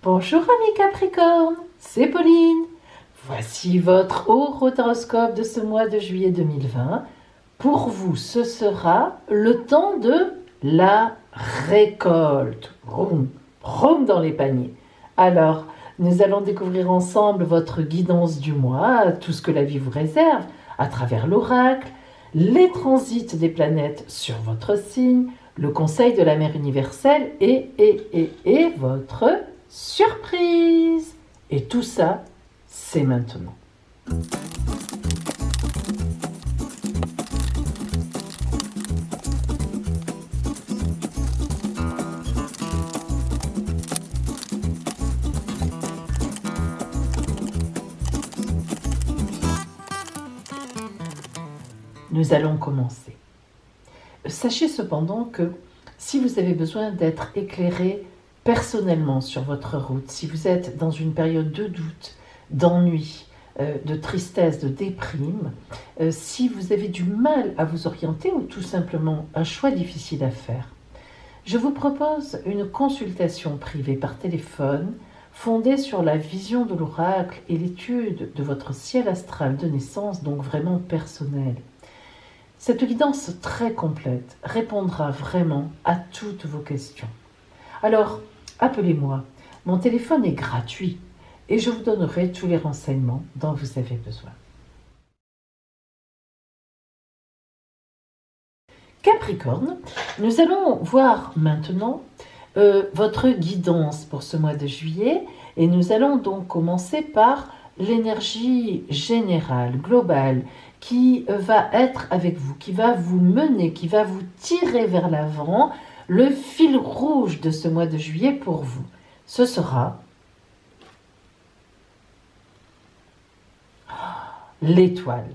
Bonjour amis Capricorne, c'est Pauline. Voici votre horoscope de ce mois de juillet 2020. Pour vous, ce sera le temps de la récolte. Vroom, vroom dans les paniers. Alors, nous allons découvrir ensemble votre guidance du mois, tout ce que la vie vous réserve, à travers l'oracle, les transits des planètes sur votre signe, le conseil de la mère universelle et votre surprise. Et tout ça, c'est maintenant. Nous allons commencer. Sachez cependant que si vous avez besoin d'être éclairé personnellement sur votre route, si vous êtes dans une période de doute, d'ennui, de tristesse, de déprime, si vous avez du mal à vous orienter ou tout simplement un choix difficile à faire, je vous propose une consultation privée par téléphone fondée sur la vision de l'oracle et l'étude de votre ciel astral de naissance, donc vraiment personnel. Cette guidance très complète répondra vraiment à toutes vos questions. Alors, appelez-moi. Mon téléphone est gratuit et je vous donnerai tous les renseignements dont vous avez besoin. Capricorne, nous allons voir maintenant votre guidance pour ce mois de juillet et nous allons donc commencer par l'énergie générale, globale, qui va être avec vous, qui va vous mener, qui va vous tirer vers l'avant. Le fil rouge de ce mois de juillet pour vous, ce sera l'étoile.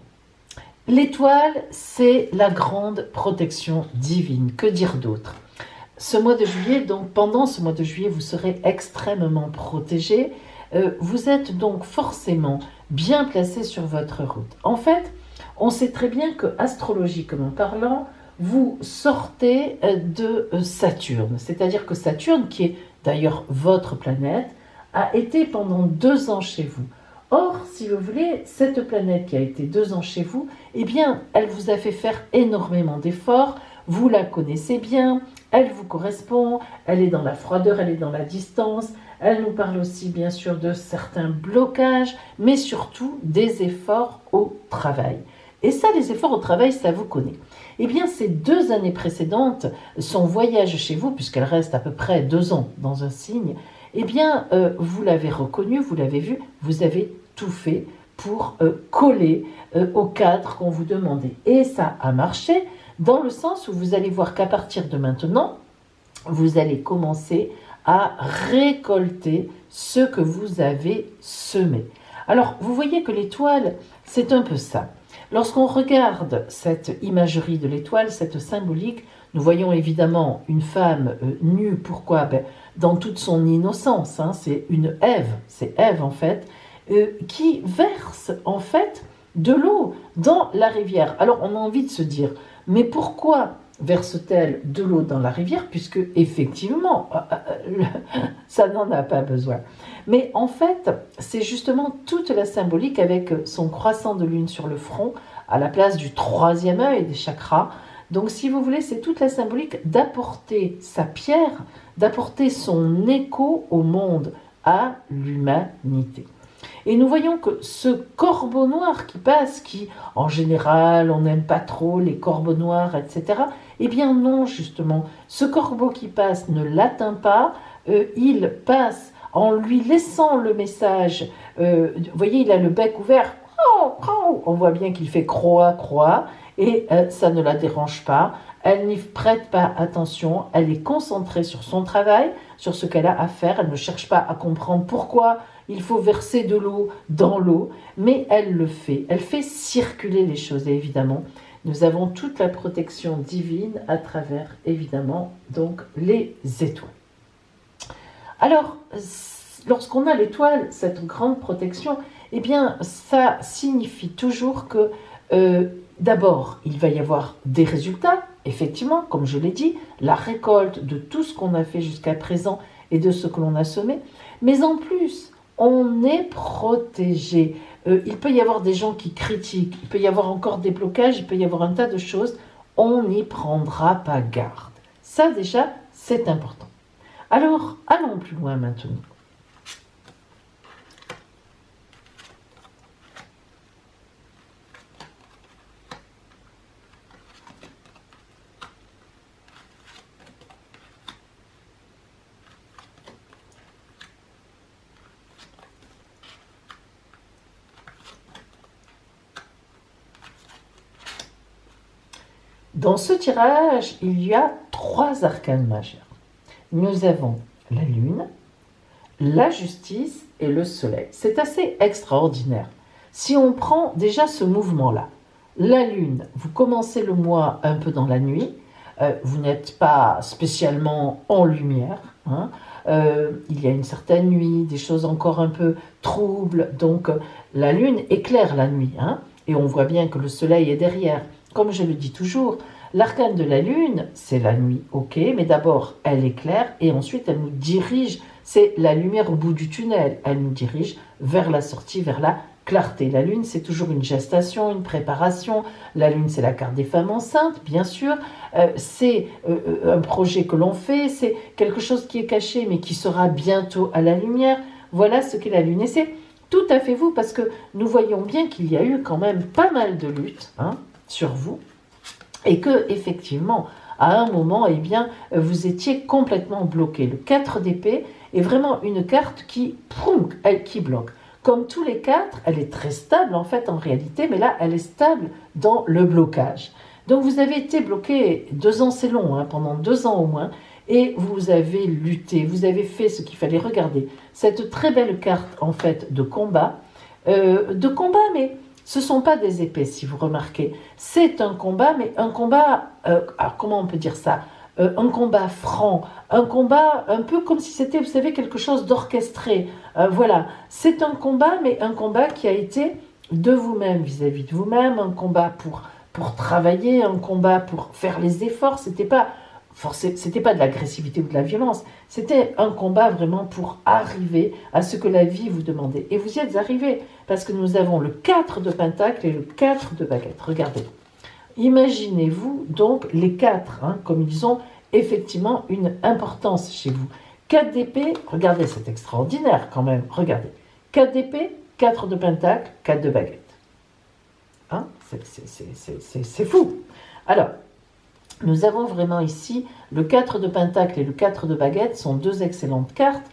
L'étoile, c'est la grande protection divine. Que dire d'autre ? Ce mois de juillet, donc pendant ce mois de juillet, vous serez extrêmement protégé. Vous êtes donc forcément bien placé sur votre route. En fait, on sait très bien que, astrologiquement parlant, vous sortez de Saturne. C'est-à-dire que Saturne, qui est d'ailleurs votre planète, a été pendant 2 ans chez vous. Or, si vous voulez, cette planète qui a été 2 ans chez vous, eh bien, elle vous a fait faire énormément d'efforts. Vous la connaissez bien, elle vous correspond, elle est dans la froideur, elle est dans la distance. Elle nous parle aussi, bien sûr, de certains blocages, mais surtout des efforts au travail. Et ça, les efforts au travail, ça vous connaît. Eh bien, ces 2 années précédentes, son voyage chez vous, puisqu'elle reste à peu près 2 ans dans un signe, eh bien, vous l'avez reconnu, vous l'avez vu, vous avez tout fait pour coller au cadre qu'on vous demandait. Et ça a marché dans le sens où vous allez voir qu'à partir de maintenant, vous allez commencer à récolter ce que vous avez semé. Alors, vous voyez que l'étoile, c'est un peu ça. Lorsqu'on regarde cette imagerie de l'étoile, cette symbolique, nous voyons évidemment une femme nue. Pourquoi ? Dans toute son innocence, c'est une Ève, c'est Ève en fait, qui verse en fait de l'eau dans la rivière. Alors on a envie de se dire, mais pourquoi verse-t-elle de l'eau dans la rivière, puisque effectivement, ça n'en a pas besoin. Mais en fait, c'est justement toute la symbolique avec son croissant de lune sur le front, à la place du 3e œil des chakras. Donc si vous voulez, c'est toute la symbolique d'apporter sa pierre, d'apporter son écho au monde, à l'humanité. Et nous voyons que ce corbeau noir qui passe, qui en général on n'aime pas trop les corbeaux noirs, etc. Eh bien non, justement, ce corbeau qui passe ne l'atteint pas, il passe en lui laissant le message. Vous voyez, il a le bec ouvert, on voit bien qu'il fait croix, croix, et ça ne la dérange pas. Elle n'y prête pas attention, elle est concentrée sur son travail, sur ce qu'elle a à faire, elle ne cherche pas à comprendre pourquoi il faut verser de l'eau dans l'eau, mais elle le fait, elle fait circuler les choses. Et évidemment, nous avons toute la protection divine à travers, évidemment, donc les étoiles. Alors, lorsqu'on a l'étoile, cette grande protection, eh bien, ça signifie toujours que, d'abord, il va y avoir des résultats, effectivement, comme je l'ai dit, la récolte de tout ce qu'on a fait jusqu'à présent et de ce que l'on a semé. Mais en plus, on est protégé. Il peut y avoir des gens qui critiquent, il peut y avoir encore des blocages, il peut y avoir un tas de choses. On n'y prendra pas garde. Ça déjà, c'est important. Alors, allons plus loin maintenant. Dans ce tirage, il y a 3 arcanes majeures. Nous avons la lune, la justice et le soleil. C'est assez extraordinaire. Si on prend déjà ce mouvement-là, la lune, vous commencez le mois un peu dans la nuit, vous n'êtes pas spécialement en lumière, hein. Il y a une certaine nuit, des choses encore un peu troubles, donc la lune éclaire la nuit, hein, et on voit bien que le soleil est derrière. Comme je le dis toujours, l'arcane de la lune, c'est la nuit, ok, mais d'abord elle éclaire et ensuite elle nous dirige, c'est la lumière au bout du tunnel, elle nous dirige vers la sortie, vers la clarté. La lune, c'est toujours une gestation, une préparation. La lune, c'est la carte des femmes enceintes, bien sûr. C'est un projet que l'on fait, c'est quelque chose qui est caché mais qui sera bientôt à la lumière. Voilà ce qu'est la lune. Et c'est tout à fait vous, parce que nous voyons bien qu'il y a eu quand même pas mal de luttes, hein, sur vous, et que effectivement, à un moment, eh bien, vous étiez complètement bloqué. Le 4 d'épée est vraiment une carte qui bloque. Comme tous les 4, elle est très stable en fait en réalité, mais là, elle est stable dans le blocage. Donc vous avez été bloqué 2 ans, c'est long, hein, pendant 2 ans au moins, et vous avez lutté, vous avez fait ce qu'il fallait. Regarder cette très belle carte en fait de combat, mais ce ne sont pas des épées, si vous remarquez. C'est un combat, mais un combat, alors comment on peut dire ça, un combat franc, un combat un peu comme si c'était, vous savez, quelque chose d'orchestré. Voilà, c'est un combat, mais un combat qui a été de vous-même, vis-à-vis de vous-même, un combat pour travailler, un combat pour faire les efforts. C'était pas de l'agressivité ou de la violence, c'était un combat vraiment pour arriver à ce que la vie vous demandait. Et vous y êtes arrivé, parce que nous avons le 4 de pentacle et le 4 de baguette. Regardez. Imaginez-vous donc les 4, hein, comme ils ont effectivement une importance chez vous. 4 d'épée, regardez, c'est extraordinaire quand même, regardez. 4 d'épée, 4 de pentacle, 4 de baguette. Hein, c'est fou. Alors, nous avons vraiment ici le 4 de pentacle et le 4 de baguette sont 2 excellentes cartes,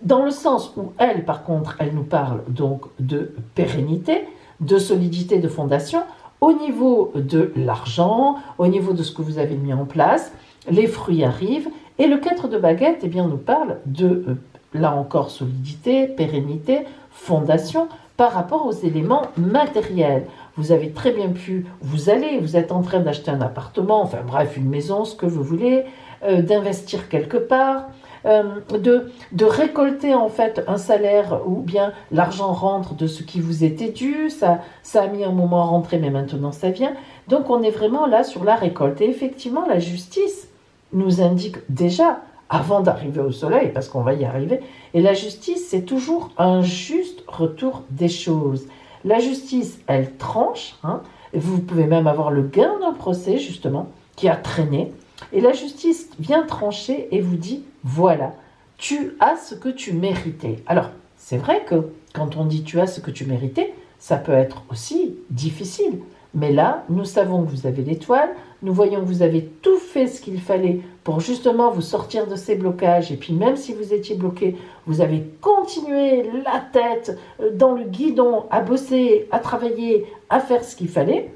dans le sens où elle, par contre, elle nous parle donc de pérennité, de solidité, de fondation, au niveau de l'argent, au niveau de ce que vous avez mis en place, les fruits arrivent, et le 4 de baguette, eh bien, nous parle de, là encore, solidité, pérennité, fondation, par rapport aux éléments matériels. Vous avez très bien pu, vous êtes en train d'acheter un appartement, enfin bref, une maison, ce que vous voulez, d'investir quelque part, de récolter en fait un salaire ou bien l'argent rentre de ce qui vous était dû, ça a mis un moment à rentrer mais maintenant ça vient. Donc on est vraiment là sur la récolte. Et effectivement la justice nous indique déjà, avant d'arriver au soleil, parce qu'on va y arriver, et la justice c'est toujours un juste retour des choses. La justice elle tranche, hein, vous pouvez même avoir le gain d'un procès justement qui a traîné. Et la justice vient trancher et vous dit, voilà, tu as ce que tu méritais. Alors, c'est vrai que quand on dit tu as ce que tu méritais, ça peut être aussi difficile. Mais là, nous savons que vous avez l'étoile, nous voyons que vous avez tout fait ce qu'il fallait pour justement vous sortir de ces blocages. Et puis même si vous étiez bloqué, vous avez continué la tête dans le guidon, à bosser, à travailler, à faire ce qu'il fallait.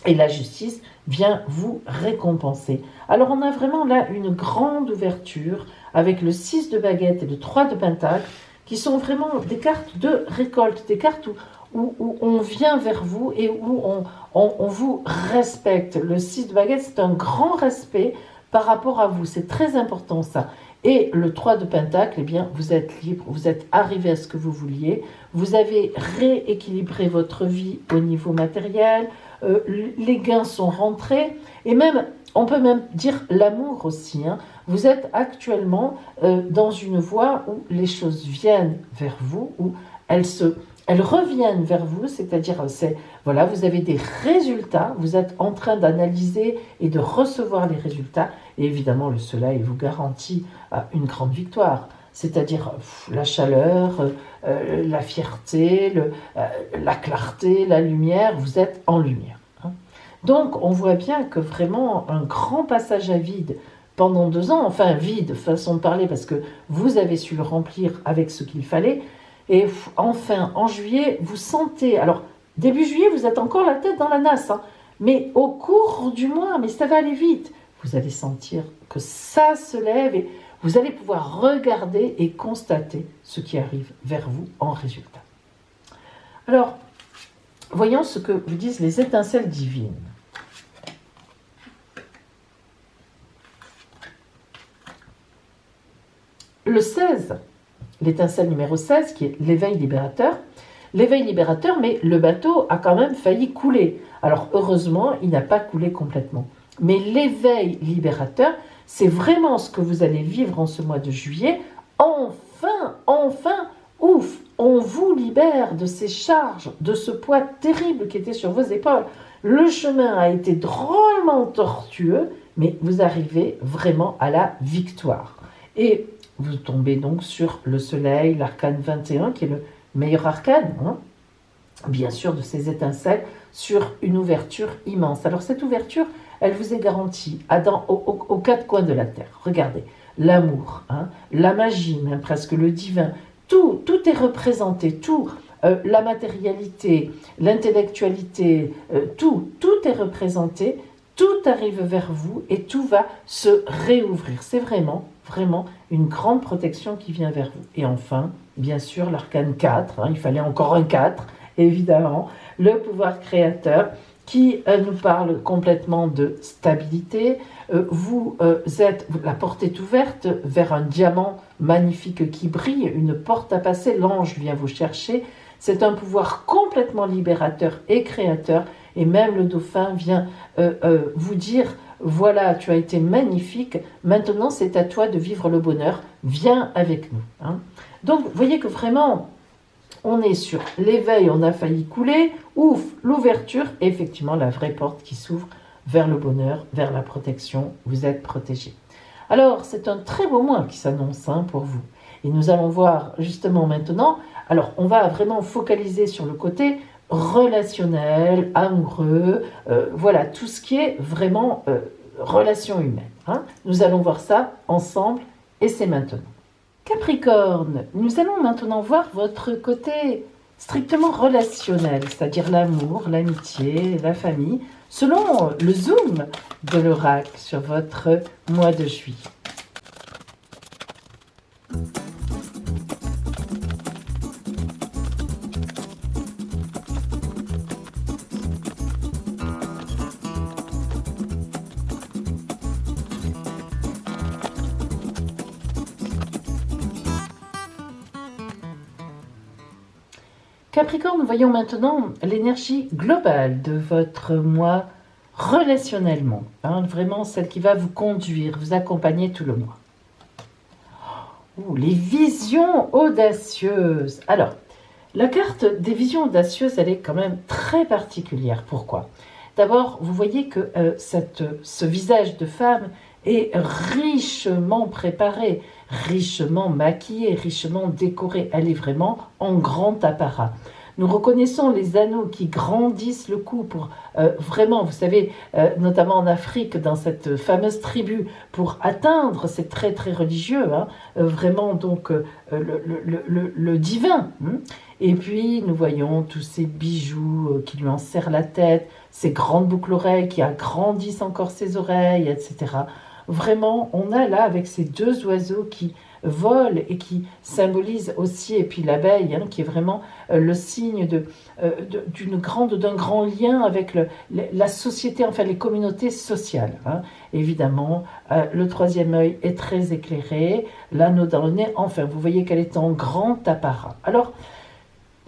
Et la justice vient vous récompenser. Alors on a vraiment là une grande ouverture avec le 6 de baguette et le 3 de pentacle qui sont vraiment des cartes de récolte, des cartes où on vient vers vous et où on vous respecte. Le 6 de baguette, c'est un grand respect par rapport à vous. C'est très important ça. Et le 3 de Pentacle, eh bien, vous êtes libre, vous êtes arrivé à ce que vous vouliez, vous avez rééquilibré votre vie au niveau matériel, les gains sont rentrés, et même, on peut même dire l'amour aussi. Hein. Vous êtes actuellement dans une voie où les choses viennent vers vous, où elles reviennent vers vous, c'est-à-dire, voilà, vous avez des résultats, vous êtes en train d'analyser et de recevoir les résultats, et évidemment, le soleil vous garantit une grande victoire, c'est-à-dire la chaleur, la fierté, la clarté, la lumière, vous êtes en lumière. Hein. Donc, on voit bien que vraiment un grand passage à vide pendant 2 ans, enfin vide, façon de parler, parce que vous avez su le remplir avec ce qu'il fallait, et enfin, en juillet, vous sentez, alors début juillet, vous êtes encore la tête dans la nasse, hein, mais au cours du mois, mais ça va aller vite, vous allez sentir que ça se lève et vous allez pouvoir regarder et constater ce qui arrive vers vous en résultat. Alors, voyons ce que vous disent les étincelles divines. Le 16, l'étincelle numéro 16, qui est l'éveil libérateur. L'éveil libérateur, mais le bateau a quand même failli couler. Alors, heureusement, il n'a pas coulé complètement. Mais l'éveil libérateur, c'est vraiment ce que vous allez vivre en ce mois de juillet. Enfin, ouf, on vous libère de ces charges, de ce poids terrible qui était sur vos épaules. Le chemin a été drôlement tortueux, mais vous arrivez vraiment à la victoire. Et vous tombez donc sur le soleil, l'arcane 21, qui est le meilleur arcane, hein, bien sûr, de ces étincelles, sur une ouverture immense. Alors cette ouverture, elle vous est garantie aux 4 coins de la Terre. Regardez, l'amour, hein, la magie, même presque le divin, tout est représenté, la matérialité, l'intellectualité, tout est représenté, tout arrive vers vous et tout va se réouvrir. C'est vraiment une grande protection qui vient vers vous. Et enfin, bien sûr, l'arcane 4, hein, il fallait encore un 4, évidemment, le pouvoir créateur qui nous parle complètement de stabilité. La porte est ouverte vers un diamant magnifique qui brille, une porte à passer, l'ange vient vous chercher. C'est un pouvoir complètement libérateur et créateur, et même le dauphin vient vous dire: voilà, tu as été magnifique, maintenant c'est à toi de vivre le bonheur, viens avec nous. Hein. Donc, vous voyez que vraiment, on est sur l'éveil, on a failli couler, ouf, l'ouverture, et effectivement la vraie porte qui s'ouvre vers le bonheur, vers la protection, vous êtes protégé. Alors, c'est un très beau mois qui s'annonce pour vous. Et nous allons voir justement maintenant, alors on va vraiment focaliser sur le côté relationnel, amoureux, voilà, tout ce qui est vraiment relation humaine. Hein. Nous allons voir ça ensemble et c'est maintenant. Capricorne, nous allons maintenant voir votre côté strictement relationnel, c'est-à-dire l'amour, l'amitié, la famille, selon le zoom de l'oracle sur votre mois de juillet. Capricorne, voyons maintenant l'énergie globale de votre mois relationnellement. Hein, vraiment celle qui va vous conduire, vous accompagner tout le mois. Les visions audacieuses. Alors, la carte des visions audacieuses, elle est quand même très particulière. Pourquoi ? D'abord, vous voyez que ce visage de femme est richement préparé, richement maquillée, richement décorée. Elle est vraiment en grand apparat. Nous reconnaissons les anneaux qui grandissent le cou pour vraiment, vous savez, notamment en Afrique, dans cette fameuse tribu, pour atteindre, c'est très très religieux, hein, vraiment donc le divin. Et puis nous voyons tous ces bijoux qui lui enserrent la tête, ces grandes boucles oreilles qui agrandissent encore ses oreilles, etc. Vraiment, on a là avec ces 2 oiseaux qui vol et qui symbolise aussi, et puis l'abeille, hein, qui est vraiment le signe d'un grand lien avec la société, enfin les communautés sociales. Hein. Évidemment, le troisième œil est très éclairé, l'anneau dans le nez, enfin, vous voyez qu'elle est en grand apparat. Alors,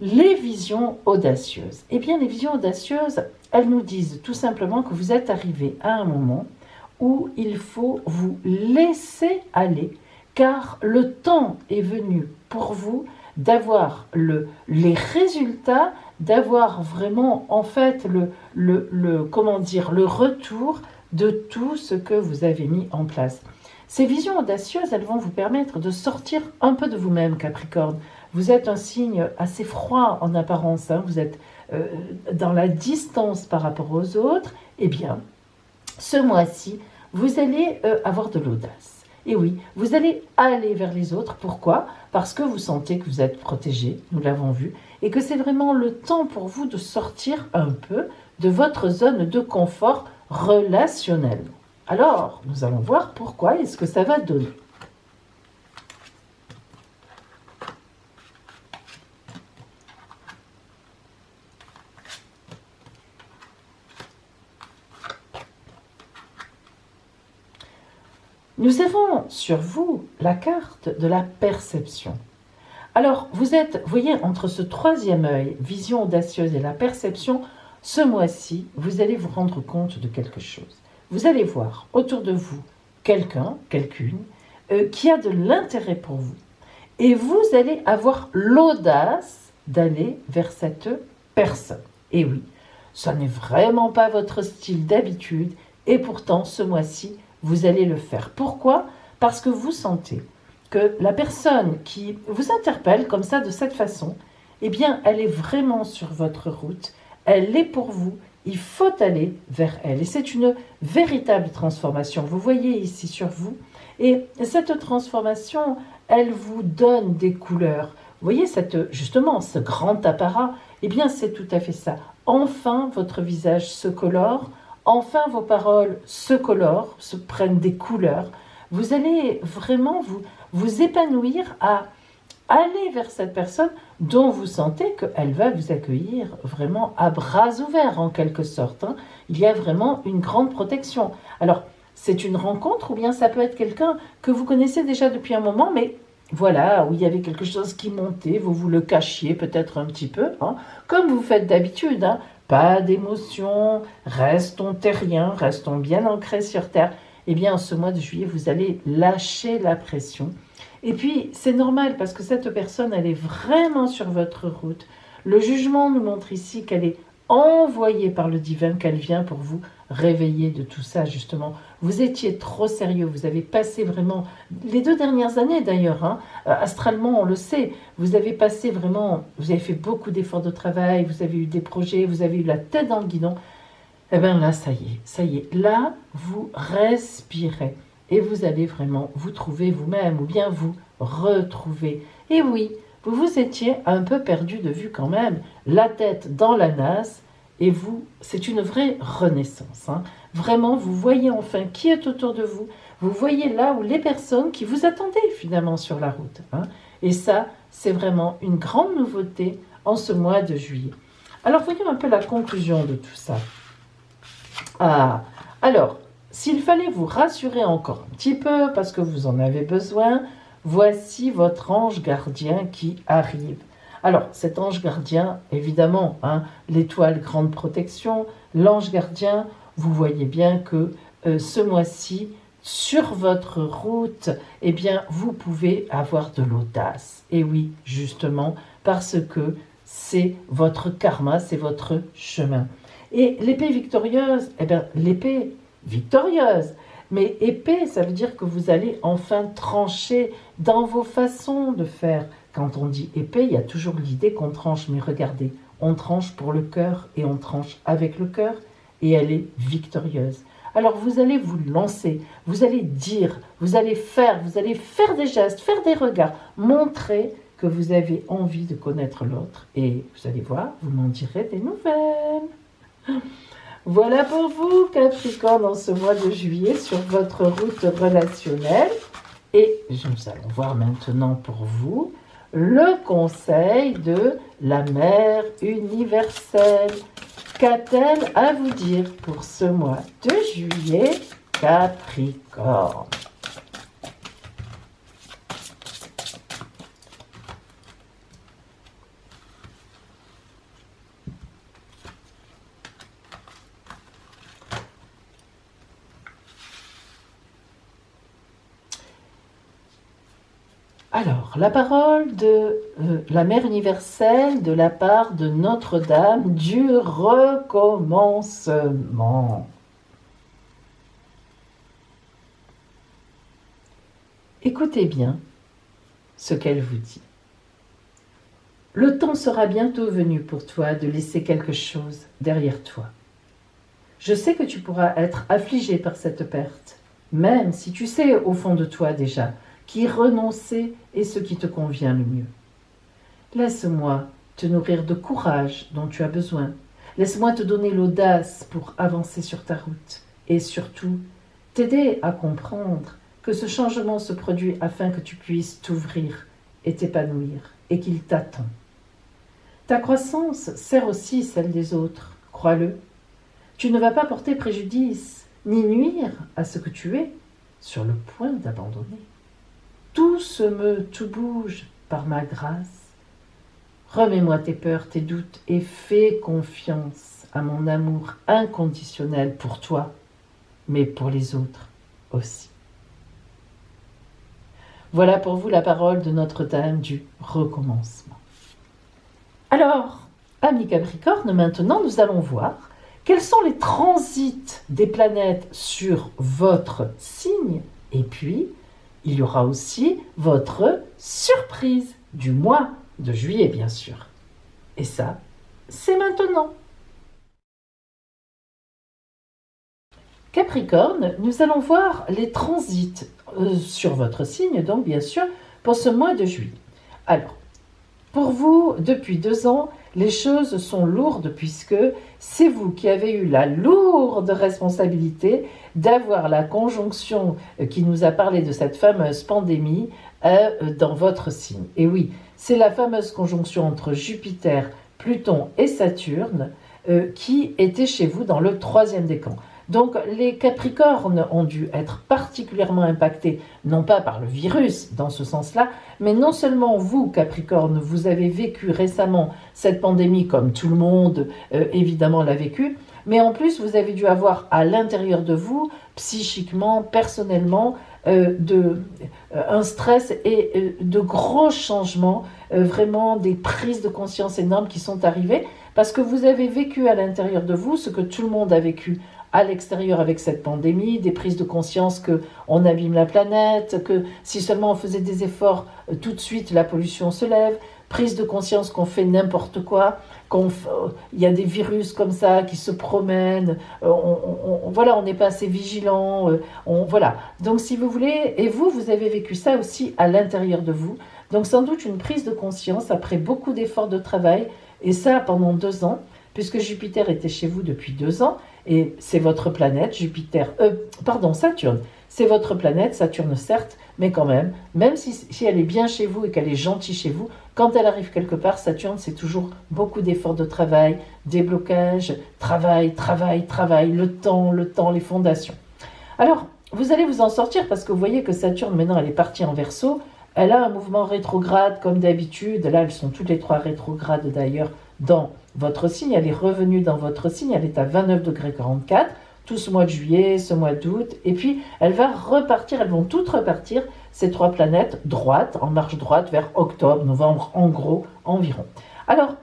les visions audacieuses. Eh bien, les visions audacieuses, elles nous disent tout simplement que vous êtes arrivé à un moment où il faut vous laisser aller, car le temps est venu pour vous d'avoir les résultats, d'avoir vraiment en fait le retour de tout ce que vous avez mis en place. Ces visions audacieuses, elles vont vous permettre de sortir un peu de vous-même, Capricorne. Vous êtes un signe assez froid en apparence, hein, vous êtes dans la distance par rapport aux autres. Eh bien, ce mois-ci, vous allez avoir de l'audace. Et oui, vous allez aller vers les autres. Pourquoi ? Parce que vous sentez que vous êtes protégé, nous l'avons vu, et que c'est vraiment le temps pour vous de sortir un peu de votre zone de confort relationnel. Alors, nous allons voir pourquoi et ce que ça va donner. Nous avons sur vous la carte de la perception. Alors, vous êtes, vous voyez, entre ce troisième œil, vision audacieuse et la perception, ce mois-ci, vous allez vous rendre compte de quelque chose. Vous allez voir autour de vous quelqu'un, quelqu'une, qui a de l'intérêt pour vous. Et vous allez avoir l'audace d'aller vers cette personne. Et oui, ça n'est vraiment pas votre style d'habitude, et pourtant, ce mois-ci, vous allez le faire. Pourquoi ? Parce que vous sentez que la personne qui vous interpelle comme ça, de cette façon, eh bien, elle est vraiment sur votre route, elle est pour vous, il faut aller vers elle. Et c'est une véritable transformation. Vous voyez ici sur vous, et cette transformation, elle vous donne des couleurs. Vous voyez justement ce grand apparat, eh bien, c'est tout à fait ça. Enfin, votre visage se colore, enfin, vos paroles se colorent, se prennent des couleurs. Vous allez vraiment vous épanouir à aller vers cette personne dont vous sentez qu'elle va vous accueillir vraiment à bras ouverts en quelque sorte. Hein. Il y a vraiment une grande protection. Alors, c'est une rencontre ou bien ça peut être quelqu'un que vous connaissez déjà depuis un moment, mais voilà, où il y avait quelque chose qui montait, vous le cachiez peut-être un petit peu, hein, comme vous faites d'habitude. Hein. Pas d'émotion, restons terriens, restons bien ancrés sur terre. Eh bien, en ce mois de juillet, vous allez lâcher la pression. Et puis, c'est normal parce que cette personne, elle est vraiment sur votre route. Le jugement nous montre ici qu'elle est envoyée par le divin, qu'elle vient pour vous réveiller de tout ça, justement. Vous étiez trop sérieux, vous avez passé vraiment, les 2 dernières années d'ailleurs, hein, astralement, on le sait, vous avez passé vraiment, vous avez fait beaucoup d'efforts de travail, vous avez eu des projets, vous avez eu la tête dans le guidon. Eh bien là, ça y est, là, vous respirez. Et vous allez vraiment vous trouver vous-même ou bien vous retrouver. Et oui, vous vous étiez un peu perdu de vue quand même, la tête dans la nasse, et vous, c'est une vraie renaissance. Hein. Vraiment, vous voyez enfin qui est autour de vous, vous voyez là où les personnes qui vous attendaient finalement sur la route. Hein. Et ça, c'est vraiment une grande nouveauté en ce mois de juillet. Alors, voyons un peu la conclusion de tout ça. Ah, alors, s'il fallait vous rassurer encore un petit peu, parce que vous en avez besoin, voici votre ange gardien qui arrive. Alors, cet ange gardien, évidemment, hein, l'étoile grande protection, l'ange gardien, vous voyez bien que ce mois-ci, sur votre route, eh bien, vous pouvez avoir de l'audace. Et oui, justement, parce que c'est votre karma, c'est votre chemin. Et l'épée victorieuse, eh bien, l'épée victorieuse. Mais épée, ça veut dire que vous allez enfin trancher dans vos façons de faire. Quand on dit épée, il y a toujours l'idée qu'on tranche. Mais regardez, on tranche pour le cœur et on tranche avec le cœur et elle est victorieuse. Alors vous allez vous lancer, vous allez dire, vous allez faire des gestes, faire des regards, montrer que vous avez envie de connaître l'autre. Et vous allez voir, vous m'en direz des nouvelles. Voilà pour vous, Capricorne, en ce mois de juillet, sur votre route relationnelle. Et nous allons voir maintenant pour vous le conseil de la Mère universelle. Qu'a-t-elle à vous dire pour ce mois de juillet, Capricorne? Alors, la parole de la Mère universelle de la part de Notre-Dame du recommencement. Écoutez bien ce qu'elle vous dit. Le temps sera bientôt venu pour toi de laisser quelque chose derrière toi. Je sais que tu pourras être affligé par cette perte, même si tu sais au fond de toi déjà qu'y renoncer est ce qui te convient le mieux. Laisse-moi te nourrir de courage dont tu as besoin. Laisse-moi te donner l'audace pour avancer sur ta route et surtout t'aider à comprendre que ce changement se produit afin que tu puisses t'ouvrir et t'épanouir et qu'il t'attend. Ta croissance sert aussi celle des autres, crois-le. Tu ne vas pas porter préjudice ni nuire à ce que tu es sur le point d'abandonner. Tout se meut, tout bouge par ma grâce. Remets-moi tes peurs, tes doutes et fais confiance à mon amour inconditionnel pour toi, mais pour les autres aussi. Voilà pour vous la parole de Notre-Dame du recommencement. Alors, amis Capricorne, maintenant nous allons voir quels sont les transits des planètes sur votre signe et puis il y aura aussi votre surprise du mois de juillet, bien sûr. Et ça, c'est maintenant. Capricorne, nous allons voir les transits sur votre signe, donc bien sûr, pour ce mois de juillet. Alors, pour vous, depuis 2 ans, les choses sont lourdes puisque c'est vous qui avez eu la lourde responsabilité d'avoir la conjonction qui nous a parlé de cette fameuse pandémie dans votre signe. Et oui, c'est la fameuse conjonction entre Jupiter, Pluton et Saturne qui était chez vous dans le 3e décan. Donc les Capricornes ont dû être particulièrement impactés, non pas par le virus dans ce sens-là, mais non seulement vous, Capricorne, vous avez vécu récemment cette pandémie comme tout le monde évidemment l'a vécu, mais en plus vous avez dû avoir à l'intérieur de vous, psychiquement, personnellement, un stress et de gros changements, vraiment des prises de conscience énormes qui sont arrivées, parce que vous avez vécu à l'intérieur de vous ce que tout le monde a vécu à l'extérieur avec cette pandémie, des prises de conscience qu'on abîme la planète, que si seulement on faisait des efforts, tout de suite la pollution se lève, prise de conscience qu'on fait n'importe quoi, il y a des virus comme ça qui se promènent, voilà, on n'est pas assez vigilant, voilà. Donc si vous voulez, et vous avez vécu ça aussi à l'intérieur de vous, donc sans doute une prise de conscience après beaucoup d'efforts de travail, et ça pendant 2 ans, puisque Jupiter était chez vous depuis 2 ans, et c'est votre planète, Saturne. C'est votre planète, Saturne certes, mais quand même si elle est bien chez vous et qu'elle est gentille chez vous, quand elle arrive quelque part, Saturne, c'est toujours beaucoup d'efforts de travail, des blocages, travail, le temps, les fondations. Alors, vous allez vous en sortir parce que vous voyez que Saturne, maintenant, elle est partie en Verseau. Elle a un mouvement rétrograde comme d'habitude. Là, elles sont toutes les 3 rétrogrades d'ailleurs dans votre signe. Elle est revenue dans votre signe. Elle est à 29 degrés 44 tout ce mois de juillet, ce mois d'août. Et puis, elle va repartir. Elles vont toutes repartir, ces 3 planètes, droite, en marche droite, vers octobre, novembre, en gros, environ. Alors,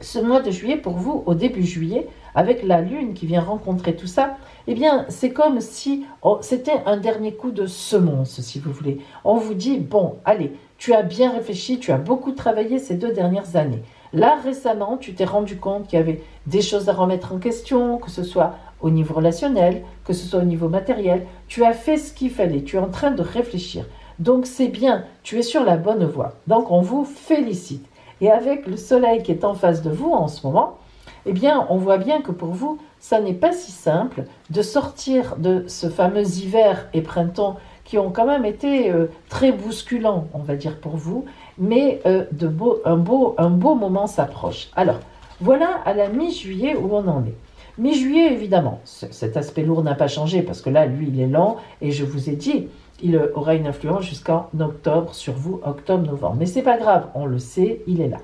ce mois de juillet, pour vous, au début juillet, avec la Lune qui vient rencontrer tout ça, eh bien, c'est comme si c'était un dernier coup de semonce, si vous voulez. On vous dit, bon, allez, tu as bien réfléchi, tu as beaucoup travaillé ces 2 dernières années. Là, récemment, tu t'es rendu compte qu'il y avait des choses à remettre en question, que ce soit au niveau relationnel, que ce soit au niveau matériel. Tu as fait ce qu'il fallait, tu es en train de réfléchir. Donc, c'est bien, tu es sur la bonne voie. Donc, on vous félicite. Et avec le soleil qui est en face de vous en ce moment, eh bien, on voit bien que pour vous, ça n'est pas si simple de sortir de ce fameux hiver et printemps qui ont quand même été très bousculants, on va dire pour vous, mais un beau moment s'approche. Alors, voilà à la mi-juillet où on en est. Mi-juillet, évidemment, cet aspect lourd n'a pas changé parce que là, lui, il est lent et je vous ai dit, il aura une influence jusqu'en octobre sur vous, octobre-novembre. Mais c'est pas grave, on le sait, il est là.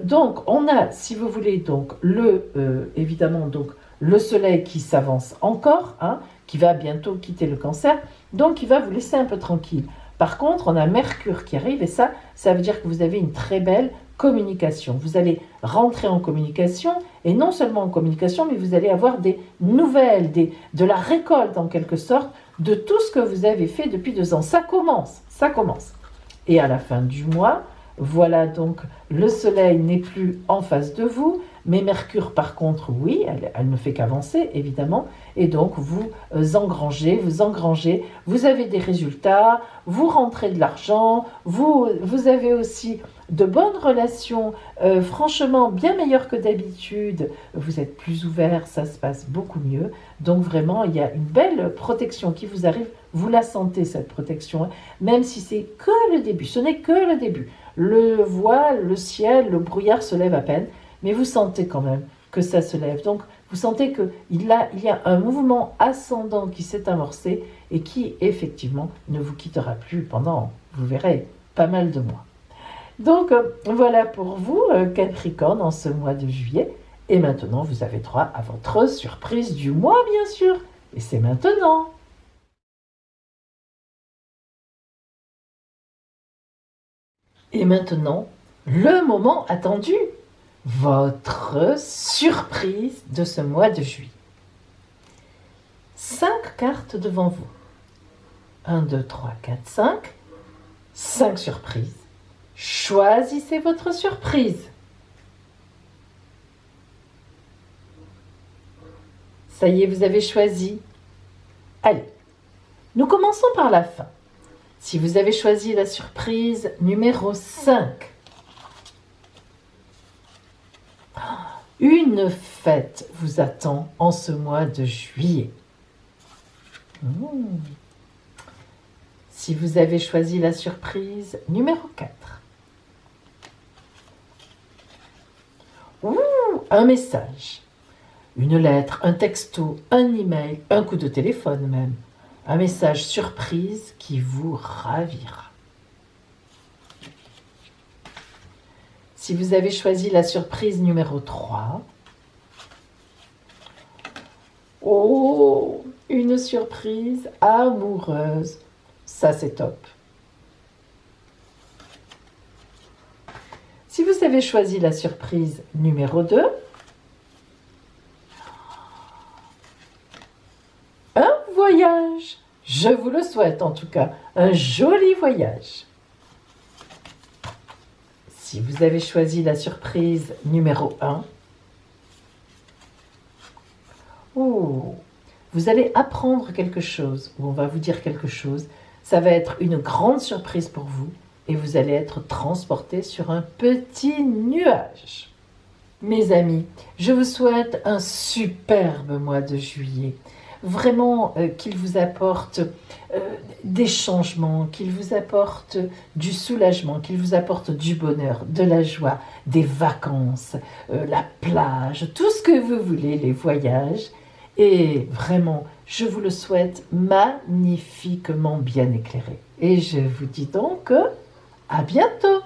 Donc, on a, si vous voulez, donc évidemment, donc le Soleil qui s'avance encore, hein, qui va bientôt quitter le Cancer, donc il va vous laisser un peu tranquille. Par contre, on a Mercure qui arrive et ça veut dire que vous avez une très belle communication. Vous allez rentrer en communication et non seulement en communication, mais vous allez avoir des nouvelles, de la récolte en quelque sorte de tout ce que vous avez fait depuis 2 ans. Ça commence. Et à la fin du mois, voilà donc le Soleil n'est plus en face de vous, mais Mercure par contre, oui, elle ne fait qu'avancer évidemment, et donc vous engrangez, vous avez des résultats, vous rentrez de l'argent, vous avez aussi de bonnes relations, franchement bien meilleures que d'habitude, vous êtes plus ouvert, ça se passe beaucoup mieux, donc vraiment il y a une belle protection qui vous arrive, vous la sentez cette protection, même si c'est que le début, ce n'est que le début. Le voile, le ciel, le brouillard se lève à peine, mais vous sentez quand même que ça se lève. Donc, vous sentez qu'il y a un mouvement ascendant qui s'est amorcé et qui, effectivement, ne vous quittera plus pendant, vous verrez, pas mal de mois. Donc, voilà pour vous, Capricorne, en ce mois de juillet. Et maintenant, vous avez droit à votre surprise du mois, bien sûr. Et c'est maintenant. Et maintenant, le moment attendu, votre surprise de ce mois de juillet. 5 cartes devant vous. 1, 2, 3, 4, 5. 5 surprises. Choisissez votre surprise. Ça y est, vous avez choisi. Allez, nous commençons par la fin. Si vous avez choisi la surprise numéro 5, une fête vous attend en ce mois de juillet. Si vous avez choisi la surprise numéro 4, un message, une lettre, un texto, un email, un coup de téléphone même. Un message surprise qui vous ravira. Si vous avez choisi la surprise numéro 3, une surprise amoureuse. Ça, c'est top. Si vous avez choisi la surprise numéro 2, un voyage. Je vous le souhaite en tout cas, un joli voyage. Si vous avez choisi la surprise numéro 1, vous allez apprendre quelque chose, ou on va vous dire quelque chose. Ça va être une grande surprise pour vous et vous allez être transporté sur un petit nuage. Mes amis, je vous souhaite un superbe mois de juillet. Vraiment qu'il vous apporte des changements, qu'il vous apporte du soulagement, qu'il vous apporte du bonheur, de la joie, des vacances, la plage, tout ce que vous voulez, les voyages. Et vraiment, je vous le souhaite magnifiquement bien éclairé. Et je vous dis donc à bientôt.